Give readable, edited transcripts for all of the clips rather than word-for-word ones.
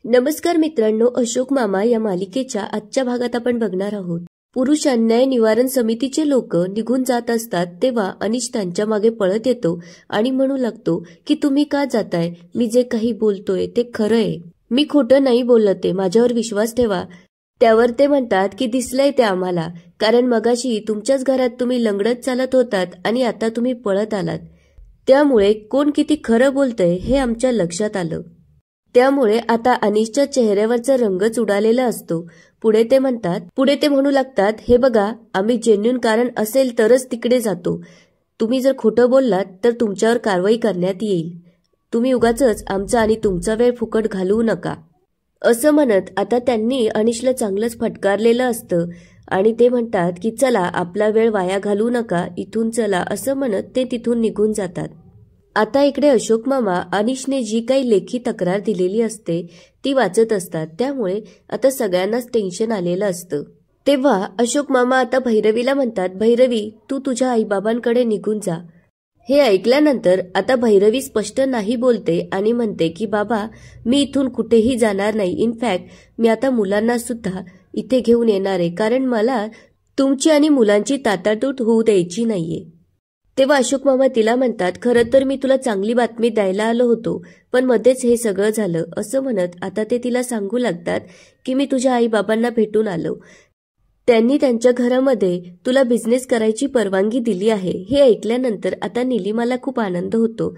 नमस्कार मित्रांनो, अशोक मामा या मालिकेच्या आजच्या भागात आपण बघणार आहोत. पुरुष अन्याय निवारण समितीचे लोक निघून जात असतात तेव्हा अनिश त्यांच्या मागे पळत येतो आणि म्हणू लागतो की तुम्ही का जाताय, मी जे काही बोलतोय ते खरं आहे, मी खोटं नाही बोलते, माझ्यावर विश्वास ठेवा. त्यावर ते म्हणतात की दिसलंय ते आम्हाला, कारण मगाशी तुमच्याच घरात तुम्ही लंगडत चालत होतात आणि आता तुम्ही पळत आलात, त्यामुळे कोण किती खरं बोलतंय हे आमच्या लक्षात आलं. त्यामुळे आता अनिशच्या चेहऱ्यावरचा रंगच उडालेला असतो. पुढे ते म्हणू लागतात, हे बघा, आम्ही जेन्युइन कारण असेल तरच तिकडे जातो. तुम्ही जर खोटं बोललात तर तुमच्यावर कारवाई करण्यात येईल. तुम्ही उगाचच आमचा आणि तुमचा वेळ फुकट घालवू नका. असं म्हणत आता त्यांनी अनिशला चांगलंच फटकारलेलं असतं आणि ते म्हणतात की चला, आपला वेळ वाया घालवू नका, इथून चला. असं म्हणत ते तिथून निघून जातात. आता इकडे अशोक मामा अनिशने जी काही लेखी तक्रार दिलेली असते ती वाचत असतात. त्यामुळे आता सगळ्यांनाच टेन्शन आलेलं असतं. तेव्हा अशोक मामा आता भैरवीला म्हणतात, भैरवी, तू तुझ्या आईबाबांकडे निघून जा. हे ऐकल्यानंतर आता भैरवी स्पष्ट नाही बोलते आणि म्हणते की बाबा, मी इथून कुठेही जाणार नाही. इनफॅक्ट मी आता मुलांना सुद्धा इथे घेऊन येणार आहे, कारण मला तुमची आणि मुलांची ताटातूट होऊ द्यायची नाहीये. तेव्हा अशोक मामा तिला म्हणतात, खरं तर मी तुला चांगली बातमी द्यायला आलो होतो, पण मध्येच हे सगळं झालं. असं म्हणत आता ते तिला सांगू लागतात की मी तुझ्या आई बाबांना भेटून आलो, त्यांनी त्यांच्या घरामध्ये तुला बिझनेस करायची परवानगी दिली आहे. हे ऐकल्यानंतर आता निलिमाला खूप आनंद होतो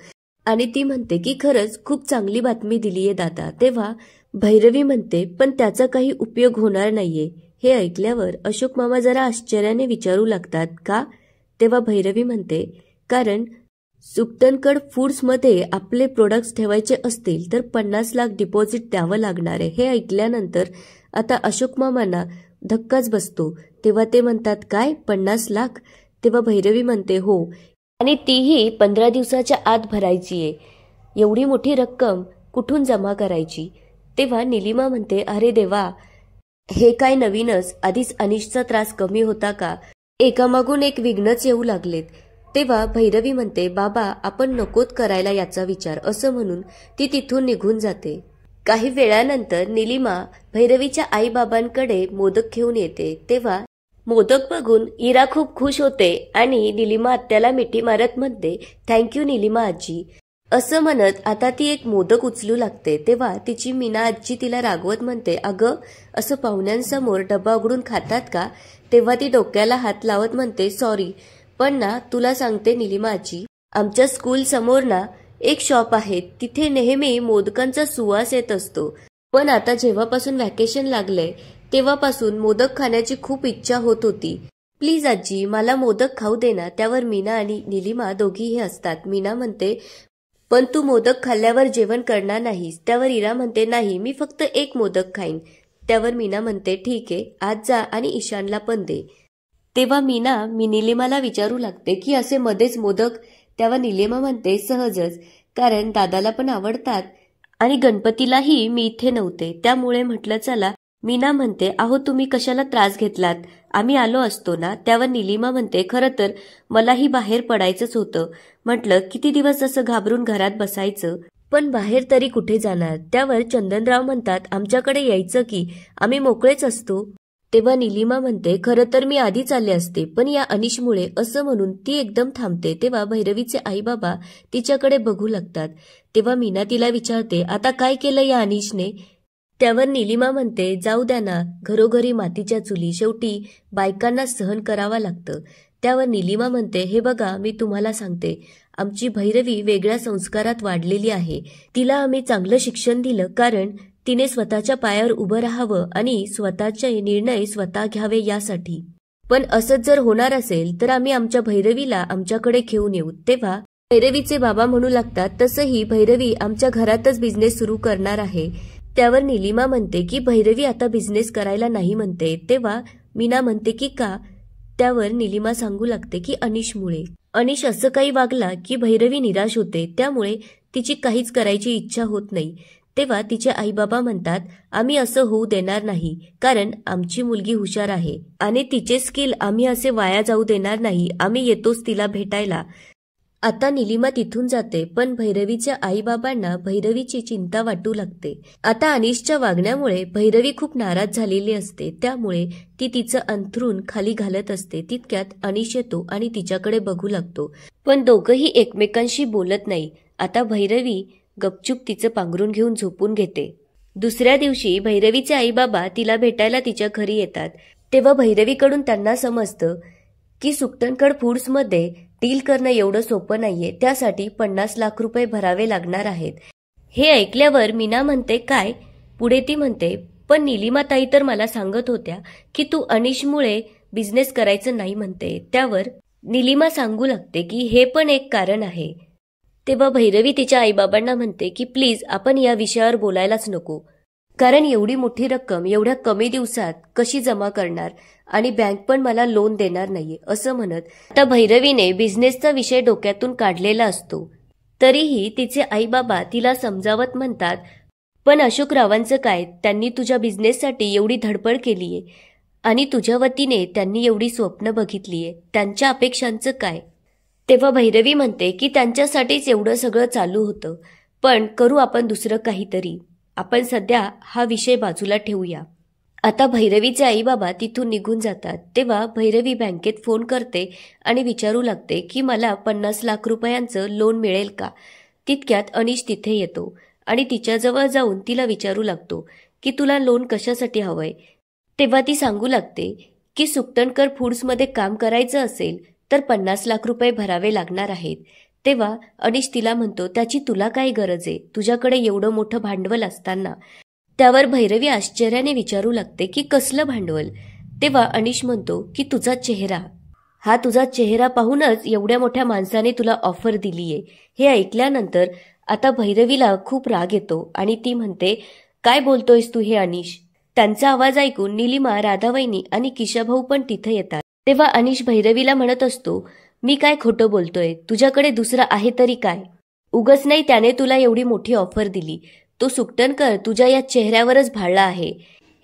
आणि ती म्हणते की खरंच खूप चांगली बातमी दिलीये दादा. तेव्हा भैरवी म्हणते, पण त्याचा काही उपयोग होणार नाहीये. हे ऐकल्यावर अशोक मामा जरा आश्चर्याने विचारू लागतात, का? तेव्हा भैरवी म्हणते, कारण सुक्तनकड फूड्समध्ये आपले प्रोडक्ट्स ठेवायचे असतील तर 50 लाख डिपॉझिट द्यावं लागणार आहे. हे ऐकल्यानंतर आता अशोक मामांना धक्काच बसतो. तेव्हा ते म्हणतात, काय 50 लाख? तेव्हा भैरवी म्हणते, हो, आणि तीही 15 दिवसाच्या आत भरायची आहे. एवढी मोठी रक्कम कुठून जमा करायची? तेव्हा निलिमा म्हणते, अरे देवा, हे काय नवीनच, आधीच अनिशचा त्रास कमी होता का? एकामागून एक विघ्नच येऊ लागलेत. तेव्हा भैरवी म्हणते, बाबा, आपण नकोत करायला याचा विचार. असं म्हणून ती तिथून निघून जाते. काही वेळानंतर निलिमा भैरवीच्या आई बाबांकडे मोदक घेऊन येते. तेव्हा मोदक बघून इरा खूप खुश होते आणि निलिमा आत्याला मिठी मारत म्हणते, थँक्यू निलिमा आजी. असं म्हणत आता ती एक मोदक उचलू लागते. तेव्हा तिची मीना आजी तिला रागवत म्हणते, अगं, असं पाहुण्यांसमोर डबा उघडून खातात का? तेव्हा ती डोक्याला हात लावत म्हणते, सॉरी, पण ना तुला सांगते निलिमा आजी, आमच्या स्कूल समोर ना एक शॉप आहे, तिथे नेहमी मोदकांचा सुवास येत असतो. पण आता जेव्हापासून व्हॅकेशन लागलंय तेव्हापासून मोदक खाण्याची खूप इच्छा होत होती. प्लीज आजी, मला मोदक खाऊ दे ना. त्यावर मीना आणि निलिमा दोघीही असतात. मीना म्हणते, पण तू मोदक खाल्ल्यावर जेवण करणार नाहीस. त्यावर इरा म्हणते, नाही, मी फक्त एक मोदक खाईन. त्यावर मीना म्हणते, ठीक आहे, आज जा आणि ईशानला पण दे. तेव्हा मी निलिमाला विचारू लागते की असे मध्येच मोदक? तेव्हा निलिमा म्हणते, सहजच, कारण दादाला पण आवडतात आणि गणपतीलाही मी इथे नव्हते, त्यामुळे म्हटलं चला. मीना म्हणते, अहो, तुम्ही कशाला त्रास घेतलात, आम्ही आलो असतो ना. त्यावर निलिमा म्हणते, खरं तर मलाही बाहेर पडायचंच होतं. म्हटलं किती दिवस असं घाबरून घरात बसायचं, पण बाहेर तरी कुठे जाणार. त्यावर चंदनराव म्हणतात, आमच्याकडे यायचं की, आम्ही मोकळेच असतो. तेव्हा निलिमा म्हणते, खरं तर मी आधीच आले असते, पण या अनिशमुळे. असं म्हणून ती एकदम थांबते. तेव्हा भैरवीचे आई बाबा तिच्याकडे बघू लागतात. तेव्हा मीना तिला विचारते, आता काय केलं या अनिशने? त्यावर निलिमा म्हणते, जाऊ द्या ना, घरोघरी मातीच्या चुली, शेवटी बायकांना सहन करावं लागतं. त्यावर निलिमा म्हणते, हे बघा, मी तुम्हाला सांगते, आमची भैरवी वेगळ्या संस्कारात वाढलेली आहे. तिला आम्ही चांगलं शिक्षण दिलं, कारण तिने स्वतःच्या पायावर उभं राहावं आणि स्वतःचे निर्णय स्वतः घ्यावे यासाठी. पण असंच जर होणार असेल तर आम्ही आमच्या भैरवीला आमच्याकडे घेऊन येऊ. तेव्हा भैरवीचे बाबा म्हणू लागतात, तसंही भैरवी आमच्या घरातच बिझनेस सुरू करणार आहे. त्यावर निलिमा म्हणते की भैरवी आता बिझनेस करायला नाही म्हणते. तेव्हा मीना म्हणते की का? त्यावर निलिमा सांगू लागते की अनिशमुळे. अनिश असं काही वागला की भैरवी निराश होते, त्यामुळे तिची काहीच करायची इच्छा होत नाही. तेव्हा तिचे आई बाबा म्हणतात, आम्ही असं होऊ देणार नाही, कारण आमची मुलगी हुशार आहे आणि तिचे स्किल आम्ही असे वाया जाऊ देणार नाही. आम्ही येतोच तिला भेटायला. आता निलिमा तिथून जाते, पण भैरवीच्या आईबाबांना भैरवीची चिंता वाटू लागते. आता अनिशच्या वागण्यामुळे भैरवी खूप नाराज झालेली असते, त्यामुळे ती तिचं अंथरूण खाली घालत असते. तितक्यात अनिश येतो आणि तिच्याकडे बघू लागतो, पण दोघंही एकमेकांशी बोलत नाही. आता भैरवी गपचूप तिचं पांघरून घेऊन झोपून घेते. दुसऱ्या दिवशी भैरवीचे आईबाबा तिला भेटायला तिच्या घरी येतात. तेव्हा भैरवीकडून त्यांना समजतं की सुकटनकर फूड्समध्ये डील करणं एवढं सोपं नाहीये, त्यासाठी 50 लाख रुपये भरावे लागणार आहेत. हे ऐकल्यावर मीना म्हणते, काय? पुढे ती म्हणते, पण निलिमाताई तर मला सांगत होत्या की तू अनिशमुळे बिझनेस करायचं नाही म्हणते. त्यावर निलिमा सांगू लागते की हे पण एक कारण आहे. तेव्हा भैरवी तिच्या आईबाबांना म्हणते की प्लीज आपण या विषयावर बोलायलाच नको, कारण एवढी मोठी रक्कम एवढ्या कमी दिवसात कशी जमा करणार आणि बँक पण मला लोन देणार नाहीये असं म्हणत आता भैरवीने बिझनेसचा विषय डोक्यातून काढलेला असतो. तरीही तिचे आईबाबा तिला समजावत म्हणतात, पण अशोकरावांचं काय? त्यांनी तुझ्या बिझनेससाठी एवढी धडपड केलीये आणि तुझ्या वतीने त्यांनी एवढी स्वप्न बघितलीये, त्यांच्या अपेक्षांचं काय? तेव्हा भैरवी म्हणते की त्यांच्यासाठीच एवढं सगळं चालू होतं, पण करू आपण दुसरं काहीतरी. आपण सध्या हा विषय बाजूला ठेवूया. आता भैरवीचे आईबाबा तिथून निघून जातात. तेव्हा भैरवी बँकेत फोन करते आणि विचारू लागते की मला 50 लाख रुपयांचं लोन मिळेल का? तितक्यात अनिश तिथे येतो आणि तिच्याजवळ जाऊन तिला विचारू लागतो की तुला लोन कशासाठी हवंय? तेव्हा ती सांगू लागते की सुकटनकर फूड्समध्ये काम करायचं असेल तर 50 लाख रुपये भरावे लागणार आहेत. तेव्हा अनिश तिला म्हणतो, त्याची तुला काय गरज आहे? तुझ्याकडे एवढं मोठं भांडवल असताना. त्यावर भैरवी आश्चर्याने विचारू लागते की कसलं भांडवल? तेव्हा अनिश म्हणतो की तुझा चेहरा, हा तुझा चेहरा पाहूनच एवढ्या मोठ्या माणसाने तुला ऑफर दिलीये. हे ऐकल्यानंतर आता भैरवीला खूप राग येतो आणि ती म्हणते, काय बोलतोयस तू हे अनिश? त्यांचा आवाज ऐकून निलिमा, राधावहिनी आणि किशाभाऊ पण तिथे येतात. तेव्हा अनिश भैरवीला म्हणत असतो, मी काय खोटं बोलतोय? तुझ्याकडे दुसरं आहे तरी काय? उगच नाही त्याने तुला एवढी मोठी ऑफर दिली. तो सुकटनकर तुझ्या या चेहऱ्यावरच भाळला आहे.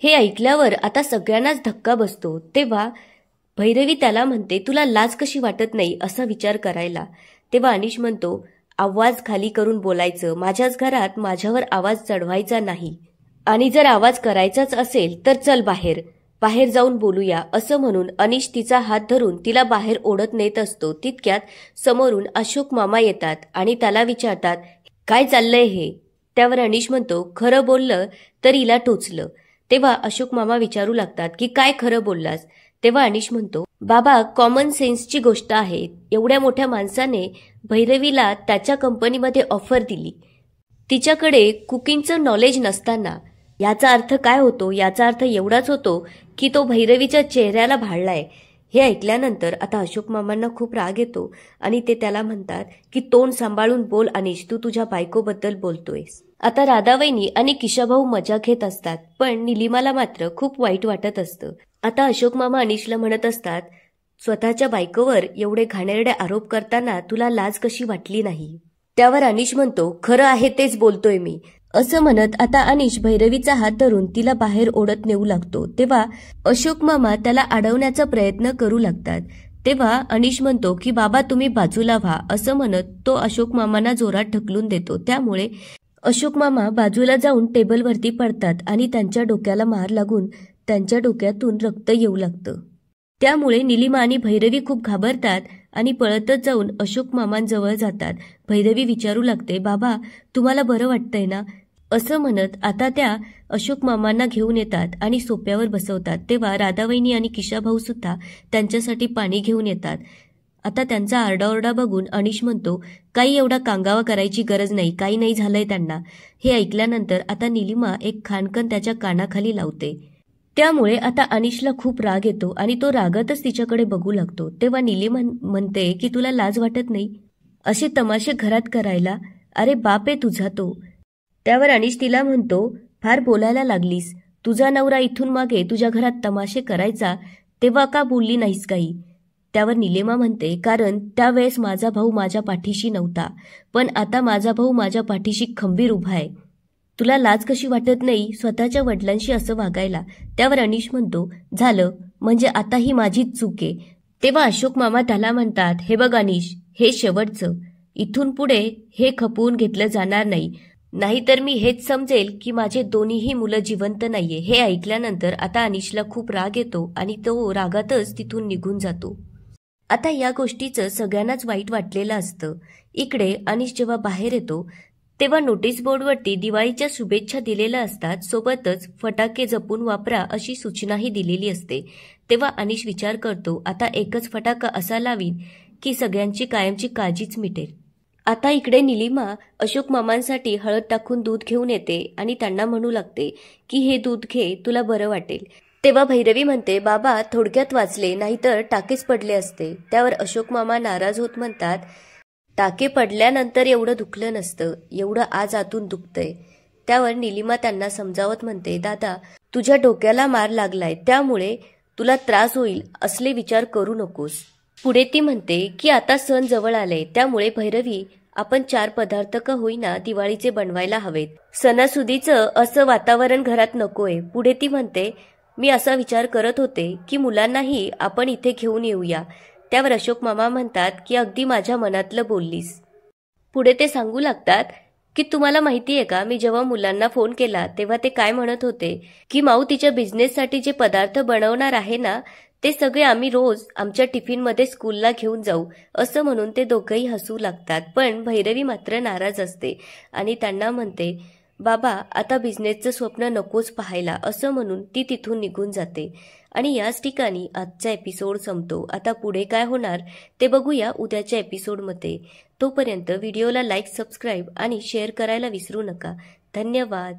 हे ऐकल्यावर आता सगळ्यांनाच धक्का बसतो. तेव्हा भैरवी त्याला म्हणते, तुला लाज कशी वाटत नाही असा विचार करायला? तेव्हा अनिश म्हणतो, आवाज खाली करून बोलायचं. माझ्याच घरात माझ्यावर आवाज चढवायचा नाही, आणि जर आवाज करायचाच असेल तर चल बाहेर जाऊन बोलूया असं म्हणून अनिश तिचा हात धरून तिला बाहेर ओढत नेत असतो. तितक्यात समोरून अशोक मामा येतात आणि त्याला विचारतात, काय चाललंय हे? त्यावर अनिश म्हणतो, खरं बोललं तर हिला टोचलं. तेव्हा अशोक मामा विचारू लागतात की काय खरं बोललास? तेव्हा अनिश म्हणतो, बाबा कॉमन सेन्सची गोष्ट आहे. एवढ्या मोठ्या माणसाने भैरवीला त्याच्या कंपनीमध्ये ऑफर दिली, तिच्याकडे कुकिंगचं नॉलेज नसताना. याचा अर्थ काय होतो? याचा अर्थ एवढाच होतो की तो भैरवीच्या चेहऱ्याला भाळलाय. हे ऐकल्यानंतर आता अशोक मामांना खूप राग येतो आणि ते त्याला म्हणतात की तोंड सांभाळून बोल अनिश, तू तुझ्या बायकोबद्दल बोलतोयस. आता राधावहिनी आणि किशाभाऊ मजा घेत असतात, पण निलिमाला मात्र खूप वाईट वाटत असतं. आता अशोक मामा अनिशला म्हणत असतात, स्वतःच्या बायकोवर एवढे घाणेरडे आरोप करताना तुला लाज कशी वाटली नाही? त्यावर अनिश म्हणतो, खरं आहे तेच बोलतोय मी असं म्हणत आता अनिश भैरवीचा हात धरून तिला बाहेर ओढत नेऊ लागतो. तेव्हा अशोक मामा त्याला अडवण्याचा प्रयत्न करू लागतात. तेव्हा अनिश म्हणतो की बाबा तुम्ही बाजूला व्हा असं म्हणत तो अशोक मामांना जोरात ढकलून देतो. त्यामुळे अशोक मामा बाजूला जाऊन टेबलवरती पडतात आणि त्यांच्या डोक्याला मार लागून त्यांच्या डोक्यातून रक्त येऊ लागतं. त्यामुळे निलिमा आणि भैरवी खूप घाबरतात आणि पळतच जाऊन अशोक मामांजवळ जातात. भैरवी विचारू लागते, बाबा तुम्हाला बरं वाटतंय ना? असं म्हणत आता त्या अशोक मामांना घेऊन येतात आणि सोप्यावर बसवतात. तेव्हा राधावहिनी आणि किशाभाऊ सुद्धा त्यांच्यासाठी पाणी घेऊन येतात. आता त्यांचा आरडाओरडा बघून अनिश म्हणतो, काही एवढा कांगावा करायची गरज नाही, काही नाही झालंय त्यांना. हे ऐकल्यानंतर आता निलिमा एक खाणकण त्याच्या कानाखाली लावते. त्यामुळे आता अनिशला खूप राग येतो आणि तो रागातच तिच्याकडे बघू लागतो. तेव्हा निलिमा म्हणते की तुला लाज वाटत नाही असे तमाशे घरात करायला? अरे बाप आहे तुझा तो. त्यावर अनिश तिला म्हणतो, फार बोलायला लागलीस. तुझा नवरा इथून मागे तुझ्या घरात तमाशे करायचा तेव्हा का बोलली नाहीस काही? त्यावर निलिमा म्हणते, कारण त्यावेळेस माझा भाऊ माझ्या पाठीशी नव्हता, पण आता माझा भाऊ माझ्या पाठीशी खंबीर उभा आहे. तुला लाज कशी वाटत नाही स्वतःच्या वडिलांशी असं वागायला? त्यावर अनिश म्हणतो, झालं म्हणजे आता ही माझीच चूक आहे. तेव्हा अशोक मामा त्याला म्हणतात, हे बघ अनिश, हे शेवटचं. इथून पुढे हे खपवून घेतलं जाणार नाही, नाहीतर मी हेच समजेल की माझे दोन्हीही मुलं जिवंत नाहीये. हे ऐकल्यानंतर आता अनिशला खूप राग येतो आणि तो रागातच तिथून निघून जातो. आता या गोष्टीचं सगळ्यांनाच वाईट वाटलेलं असतं. इकडे अनिश जेव्हा बाहेर येतो तेव्हा नोटीस बोर्डवरती दिवाळीच्या शुभेच्छा दिलेल्या असतात, सोबतच फटाके जपून वापरा अशी सूचनाही दिलेली असते. तेव्हा अनिश विचार करतो, आता एकच फटाका असा लावीन की सगळ्यांची कायमची काळजीच मिटेल. आता इकडे निलिमा अशोक मामांसाठी हळद टाकून दूध घेऊन येते आणि त्यांना म्हणू लागते की हे दूध घे, तुला बरं वाटेल. तेव्हा भैरवी म्हणते, बाबा थोडक्यात वाचले, नाहीतर टाकेच पडले असते. त्यावर अशोक मामा नाराज होत म्हणतात, टाके पडल्यानंतर एवढं दुखलं नसतं, एवढं आज आतून दुखतंय. त्यावर निलिमा त्यांना समजावत म्हणते, दादा तुझ्या डोक्याला मार लागलाय, त्यामुळे तुला त्रास होईल असले विचार करू नकोस. पुढे ती म्हणते की आता सण जवळ आले, त्यामुळे भैरवी आपण 4 पदार्थ का होईना दिवाळीचे बनवायला हवेत. सणासुदीचं असं वातावरण घरात नकोय. पुढे ती म्हणते, मी असा विचार करत होते की मुलांनाही आपण इथे घेऊन येऊया. त्यावर अशोक मामा म्हणतात की अगदी माझ्या मनातलं बोललीस. पुढे ते सांगू लागतात की तुम्हाला माहिती आहे का, मी जेव्हा मुलांना फोन केला तेव्हा ते काय म्हणत होते की माऊ तिच्या बिझनेससाठी जे पदार्थ बनवणार आहे ना, ते सगळे आम्ही रोज आमच्या टिफिनमध्ये स्कूलला घेऊन जाऊ, असं म्हणून ते दोघंही हसू लागतात. पण भैरवी मात्र नाराज असते आणि त्यांना म्हणते, बाबा आता बिझनेसचं स्वप्न नकोच पाहायला, असं म्हणून ती तिथून निघून जाते. आणि याच ठिकाणी आजचा एपिसोड संपतो. आता पुढे काय होणार ते बघूया उद्याच्या एपिसोडमध्ये. तोपर्यंत व्हिडिओला लाईक, सबस्क्राईब आणि शेअर करायला विसरू नका. धन्यवाद.